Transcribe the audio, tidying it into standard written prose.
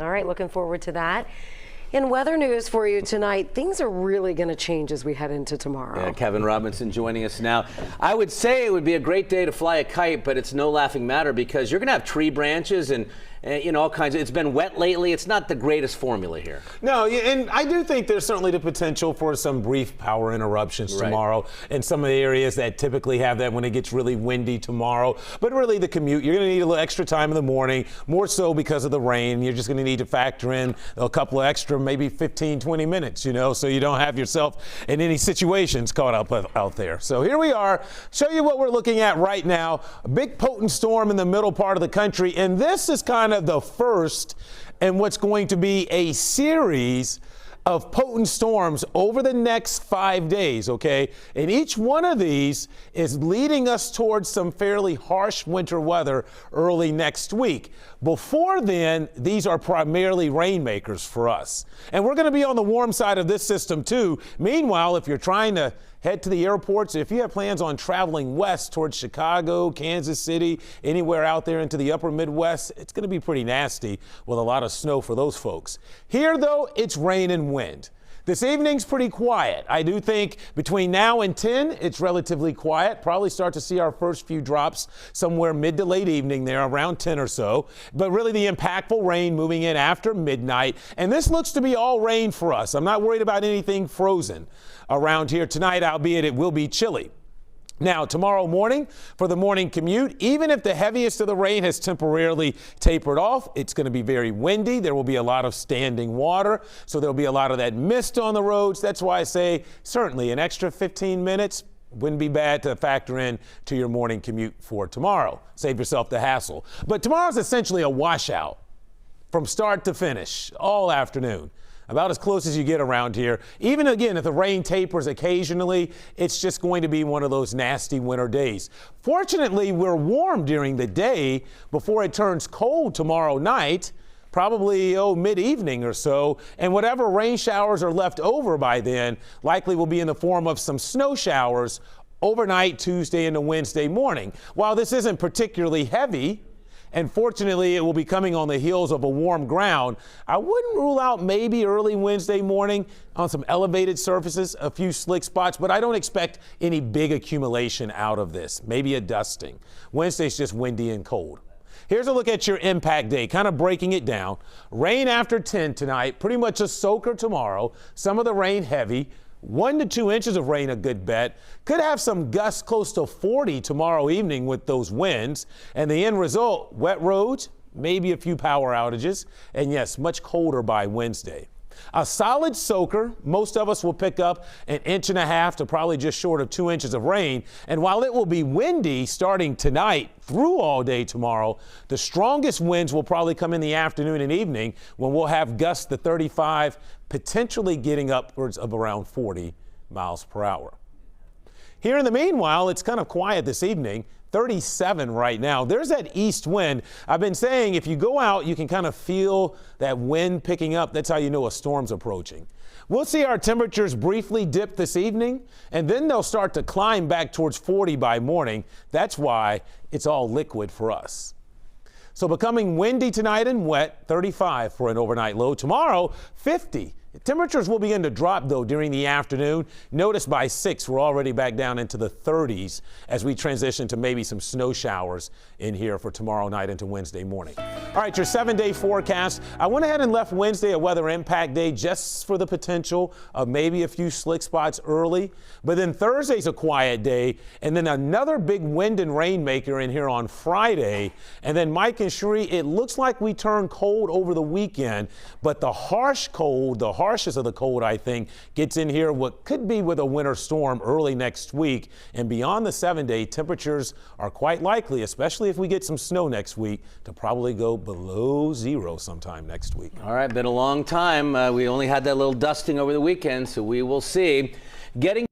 All right, looking forward to that. In weather news for you tonight, things are really going to change as we head into tomorrow. Yeah, Kevin Robinson joining us now. I would say it would be a great day to fly a kite, but it's no laughing matter because you're going to have tree branches and all kinds of, it's been wet lately. It's not the greatest formula here. No, and I do think there's certainly the potential for some brief power interruptions tomorrow in some of the areas that typically have that when it gets really windy tomorrow. But really the commute, you're going to need a little extra time in the morning, more so because of the rain. You're just going to need to factor in a couple of extra, maybe 15, 20 minutes, so you don't have yourself in any situations caught up out there. So here we are, show you what we're looking at right now. A big potent storm in the middle part of the country, and this is kind of the first in what's going to be a series of potent storms over the next 5 days, okay? And each one of these is leading us towards some fairly harsh winter weather early next week. Before then, these are primarily rainmakers for us. And we're going to be on the warm side of this system too. Meanwhile, if you're trying to head to the airports, if you have plans on traveling west towards Chicago, Kansas City, anywhere out there into the upper Midwest, it's going to be pretty nasty with a lot of snow for those folks. Here, though, it's rain and wind. This evening's pretty quiet. I do think between now and 10, it's relatively quiet. Probably start to see our first few drops somewhere mid to late evening there, around 10 or so. But really the impactful rain moving in after midnight. And this looks to be all rain for us. I'm not worried about anything frozen around here tonight, albeit it will be chilly. Now, tomorrow morning for the morning commute, even if the heaviest of the rain has temporarily tapered off, it's going to be very windy. There will be a lot of standing water, so there'll be a lot of that mist on the roads. That's why I say certainly an extra 15 minutes wouldn't be bad to factor in to your morning commute for tomorrow. Save yourself the hassle. But tomorrow's essentially a washout from start to finish all afternoon. About as close as you get around here. Even again, if the rain tapers occasionally, it's just going to be one of those nasty winter days. Fortunately, we're warm during the day before it turns cold tomorrow night, probably mid-evening or so, and whatever rain showers are left over by then likely will be in the form of some snow showers overnight Tuesday into Wednesday morning. While this isn't particularly heavy, and fortunately, it will be coming on the heels of a warm ground, I wouldn't rule out maybe early Wednesday morning on some elevated surfaces, a few slick spots, but I don't expect any big accumulation out of this. Maybe a dusting. Wednesday's just windy and cold. Here's a look at your impact day, kind of breaking it down. Rain after 10 tonight, pretty much a soaker tomorrow. Some of the rain heavy. 1 to 2 inches of rain, a good bet. Could have some gusts close to 40 tomorrow evening with those winds. And the end result, wet roads, maybe a few power outages. And yes, much colder by Wednesday. A solid soaker. Most of us will pick up 1.5 inches to probably just short of 2 inches of rain. And while it will be windy starting tonight through all day tomorrow, the strongest winds will probably come in the afternoon and evening when we'll have gusts to 35, potentially getting upwards of around 40 miles per hour. Here in the meanwhile, it's kind of quiet this evening. 37 right now. There's that east wind. I've been saying if you go out, you can kind of feel that wind picking up. That's how you know a storm's approaching. We'll see our temperatures briefly dip this evening, and then they'll start to climb back towards 40 by morning. That's why it's all liquid for us. So becoming windy tonight and wet, 35 for an overnight low. Tomorrow, 50. Temperatures will begin to drop, though, during the afternoon. Notice by 6, we're already back down into the 30s as we transition to maybe some snow showers in here for tomorrow night into Wednesday morning. All right, your 7-day forecast. I went ahead and left Wednesday a weather impact day just for the potential of maybe a few slick spots early. But then Thursday's a quiet day, and then another big wind and rain maker in here on Friday. And then Mike and Cherie, it looks like we turn cold over the weekend, but the harsh cold, the harshest of the cold, I think, gets in here what could be with a winter storm early next week. And beyond the 7-day, temperatures are quite likely, especially if we get some snow next week, to probably go below 0 sometime next week. All right, been a long time. We only had that little dusting over the weekend, so we will see. Getting